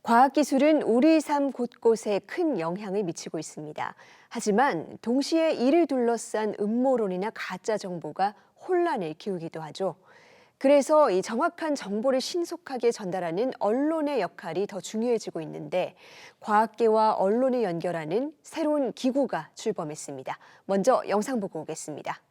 과학기술은 우리 삶 곳곳에 큰 영향을 미치고 있습니다. 하지만 동시에 이를 둘러싼 음모론이나 가짜 정보가 혼란을 키우기도 하죠. 그래서 이 정확한 정보를 신속하게 전달하는 언론의 역할이 더 중요해지고 있는데 과학계와 언론을 연결하는 새로운 기구가 출범했습니다. 먼저 영상 보고 오겠습니다.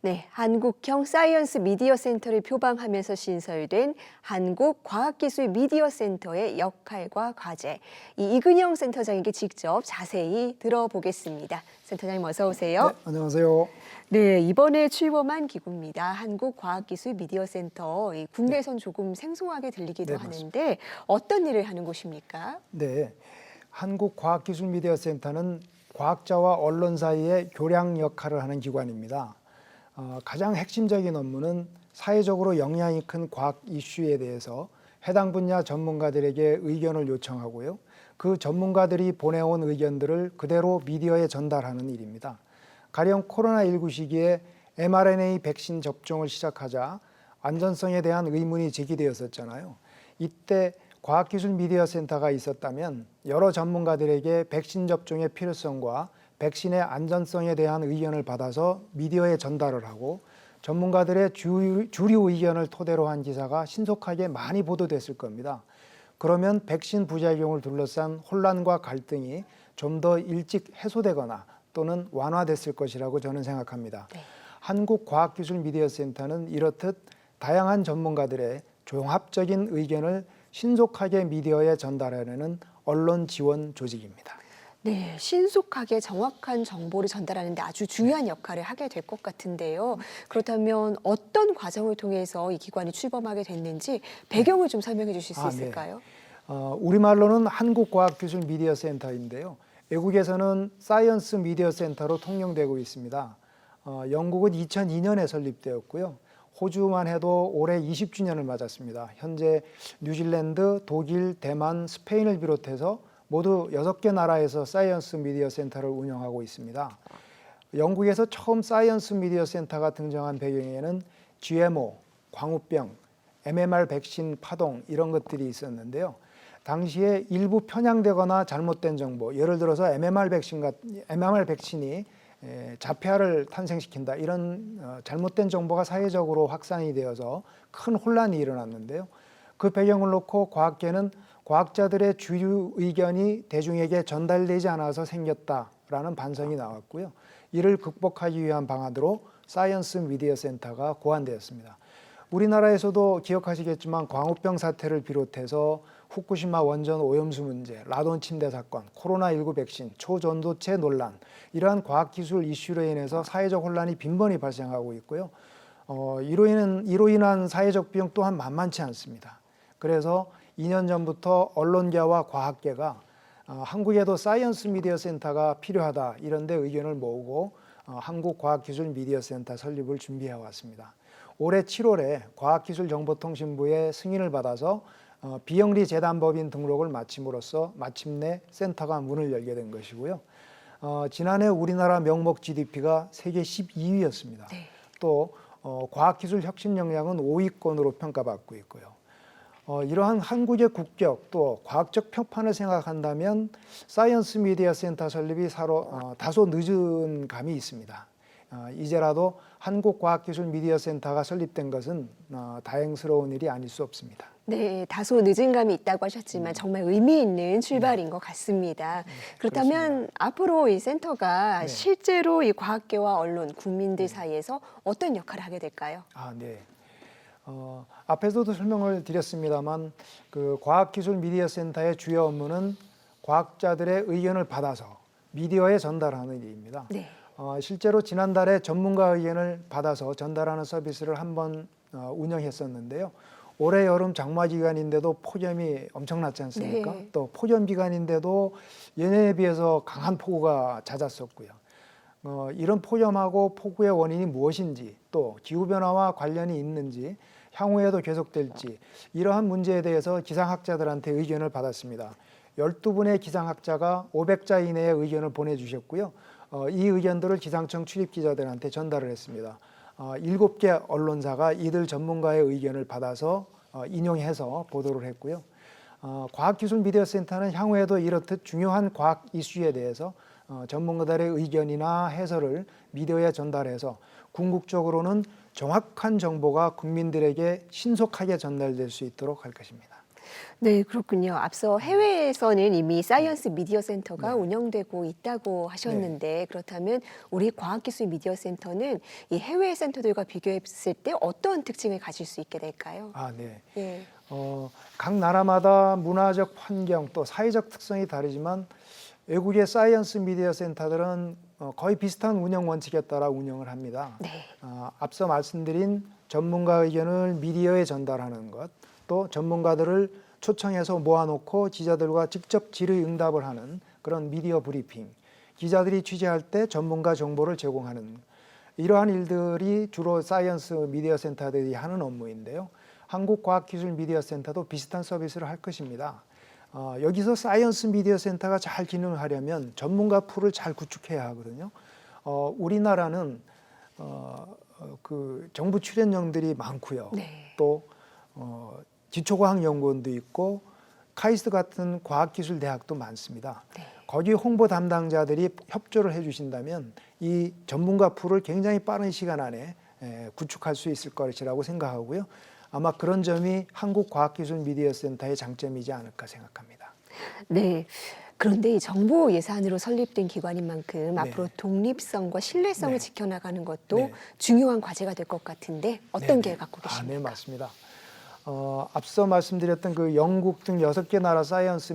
네, 한국형 사이언스 미디어 센터를 표방하면서 신설된 한국과학기술미디어센터의 역할과 과제, 이근영 센터장에게 직접 자세히 들어보겠습니다. 센터장님 어서 오세요. 네, 안녕하세요. 네, 이번에 출범한 기구입니다. 한국과학기술미디어센터. 국내에선 조금 생소하게 들리기도 하는데 어떤 일을 하는 곳입니까? 네, 한국과학기술미디어센터는 과학자와 언론 사이의 교량 역할을 하는 기관입니다. 가장 핵심적인 업무는 사회적으로 영향이 큰 과학 이슈에 대해서 해당 분야 전문가들에게 의견을 요청하고요. 그 전문가들이 보내온 의견들을 그대로 미디어에 전달하는 일입니다. 가령 코로나19 시기에 mRNA 백신 접종을 시작하자 안전성에 대한 의문이 제기되었었잖아요. 이때 과학기술미디어센터가 있었다면 여러 전문가들에게 백신 접종의 필요성과 백신의 안전성에 대한 의견을 받아서 미디어에 전달을 하고 전문가들의 주류 의견을 토대로 한 기사가 신속하게 많이 보도됐을 겁니다. 그러면 백신 부작용을 둘러싼 혼란과 갈등이 좀 더 일찍 해소되거나 또는 완화됐을 것이라고 저는 생각합니다. 네. 한국과학기술미디어센터는 이렇듯 다양한 전문가들의 종합적인 의견을 신속하게 미디어에 전달하려는 언론 지원 조직입니다. 네, 신속하게 정확한 정보를 전달하는 데 아주 중요한 역할을 하게 될 것 같은데요. 그렇다면 어떤 과정을 통해서 이 기관이 출범하게 됐는지 배경을 좀 설명해 주실 수 있을까요? 네. 우리말로는 한국과학기술미디어센터인데요. 외국에서는 사이언스 미디어 센터로 통용되고 있습니다. 영국은 2002년에 설립되었고요. 호주만 해도 올해 20주년을 맞았습니다. 현재 뉴질랜드, 독일, 대만, 스페인을 비롯해서 모두 6개 나라에서 사이언스 미디어 센터를 운영하고 있습니다. 영국에서 처음 사이언스 미디어 센터가 등장한 배경에는 GMO, 광우병, MMR 백신 파동 이런 것들이 있었는데요. 당시에 일부 편향되거나 잘못된 정보, 예를 들어서 MMR 백신이 자폐아를 탄생시킨다 이런 잘못된 정보가 사회적으로 확산이 되어서 큰 혼란이 일어났는데요. 그 배경을 놓고 과학계는 과학자들의 주류 의견이 대중에게 전달되지 않아서 생겼다라는 반성이 나왔고요. 이를 극복하기 위한 방안으로 사이언스 미디어 센터가 고안되었습니다. 우리나라에서도 기억하시겠지만 광우병 사태를 비롯해서 후쿠시마 원전 오염수 문제, 라돈 침대 사건, 코로나19 백신, 초전도체 논란 이러한 과학기술 이슈로 인해서 사회적 혼란이 빈번히 발생하고 있고요. 이로 인한 사회적 비용 또한 만만치 않습니다. 그래서 2년 전부터 언론계와 과학계가 한국에도 사이언스 미디어 센터가 필요하다 이런 데 의견을 모으고 한국과학기술미디어센터 설립을 준비해 왔습니다. 올해 7월에 과학기술정보통신부의 승인을 받아서 비영리 재단법인 등록을 마침으로써 마침내 센터가 문을 열게 된 것이고요. 지난해 우리나라 명목 GDP가 세계 12위였습니다. 네. 또 과학기술 혁신 역량은 5위권으로 평가받고 있고요. 이러한 한국의 국격 또 과학적 평판을 생각한다면 사이언스 미디어 센터 설립이 다소 늦은 감이 있습니다. 이제라도 한국과학기술미디어센터가 설립된 것은 다행스러운 일이 아닐 수 없습니다. 네, 다소 늦은 감이 있다고 하셨지만 정말 의미 있는 출발인 것 같습니다. 그렇다면 그렇습니다. 앞으로 이 센터가 실제로 이 과학계와 언론, 국민들 사이에서 어떤 역할을 하게 될까요? 네. 앞에서도 설명을 드렸습니다만 그 과학기술미디어센터의 주요 업무는 과학자들의 의견을 받아서 미디어에 전달하는 일입니다. 네. 실제로 지난달에 전문가 의견을 받아서 전달하는 서비스를 한번 운영했었는데요. 올해 여름 장마 기간인데도 폭염이 엄청났지 않습니까? 네. 또 폭염 기간인데도 예년에 비해서 강한 폭우가 잦았었고요. 이런 폭염하고 폭우의 원인이 무엇인지, 또 기후변화와 관련이 있는지, 향후에도 계속될지, 이러한 문제에 대해서 기상학자들한테 의견을 받았습니다. 12분의 기상학자가 500자 이내의 의견을 보내주셨고요. 이 의견들을 기상청 출입기자들한테 전달을 했습니다. 7개 언론사가 이들 전문가의 의견을 받아서 인용해서 보도를 했고요. 과학기술미디어센터는 향후에도 이렇듯 중요한 과학 이슈에 대해서 전문가들의 의견이나 해설을 미디어에 전달해서 궁극적으로는 정확한 정보가 국민들에게 신속하게 전달될 수 있도록 할 것입니다. 네, 그렇군요. 앞서 해외에서는 이미 사이언스 미디어 센터가 네. 운영되고 있다고 하셨는데 그렇다면 우리 과학기술 미디어 센터는 이 해외 센터들과 비교했을 때 어떤 특징을 가질 수 있게 될까요? 네. 예. 각 나라마다 문화적 환경 또 사회적 특성이 다르지만 외국의 사이언스 미디어 센터들은 거의 비슷한 운영 원칙에 따라 운영을 합니다. 네. 앞서 말씀드린 전문가 의견을 미디어에 전달하는 것, 또 전문가들을 초청해서 모아놓고 기자들과 직접 질의응답을 하는 그런 미디어 브리핑, 기자들이 취재할 때 전문가 정보를 제공하는 이러한 일들이 주로 사이언스 미디어 센터들이 하는 업무인데요. 한국과학기술미디어센터도 비슷한 서비스를 할 것입니다. 여기서 사이언스 미디어 센터가 잘 기능하려면 전문가 풀을 잘 구축해야 하거든요. 우리나라는 그 정부 출연령들이 많고요. 네. 또 기초과학연구원도 있고 카이스트 같은 과학기술대학도 많습니다. 네. 거기 홍보 담당자들이 협조를 해주신다면 이 전문가 풀을 굉장히 빠른 시간 안에 구축할 수 있을 것이라고 생각하고요. 아마 그런 점이 한국과학기술미디어센터의 장점이지 않을까 생각합니다. 네. 그런데 이 정부 예산으로 설립된 기관인 만큼 네. 앞으로 독립성과 신뢰성을 네. 지켜나가는 것도 네. 중요한 과제가 될 것 같은데 어떤 네. 계획 갖고 계십니까? 네, 맞습니다. 앞서 말씀드렸던 그 영국 등 6개 나라 사이언스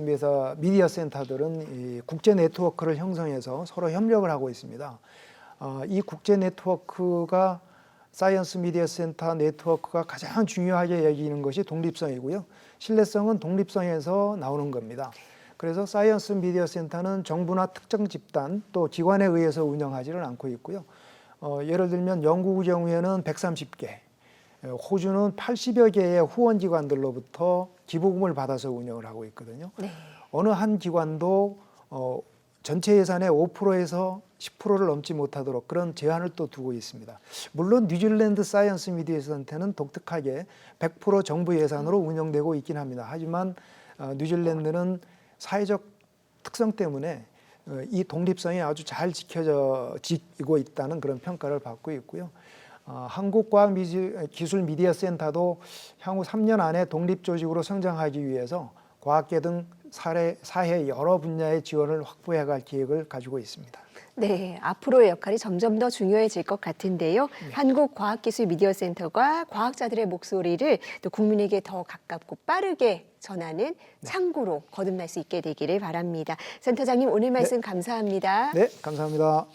미디어 센터들은 이 국제 네트워크를 형성해서 서로 협력을 하고 있습니다. 이 국제 네트워크가 사이언스 미디어 센터 네트워크가 가장 중요하게 여기는 것이 독립성이고요. 신뢰성은 독립성에서 나오는 겁니다. 그래서 사이언스 미디어 센터는 정부나 특정 집단 또 기관에 의해서 운영하지는 않고 있고요. 예를 들면 영국의 경우에는 130개, 호주는 80여 개의 후원기관들로부터 기부금을 받아서 운영을 하고 있거든요. 네. 어느 한 기관도 전체 예산의 5%에서 10%를 넘지 못하도록 그런 제한을 또 두고 있습니다. 물론 뉴질랜드 사이언스 미디어 센터는 독특하게 100% 정부 예산으로 운영되고 있긴 합니다. 하지만 뉴질랜드는 사회적 특성 때문에 이 독립성이 아주 잘 지켜지고 있다는 그런 평가를 받고 있고요. 한국과학기술미디어센터도 향후 3년 안에 독립조직으로 성장하기 위해서 과학계 등 사회 여러 분야의 지원을 확보해갈 계획을 가지고 있습니다. 네, 앞으로의 역할이 점점 더 중요해질 것 같은데요. 네. 한국과학기술미디어센터가 과학자들의 목소리를 또 국민에게 더 가깝고 빠르게 전하는 창구로 거듭날 수 있게 되기를 바랍니다. 센터장님 오늘 말씀 감사합니다. 네, 감사합니다.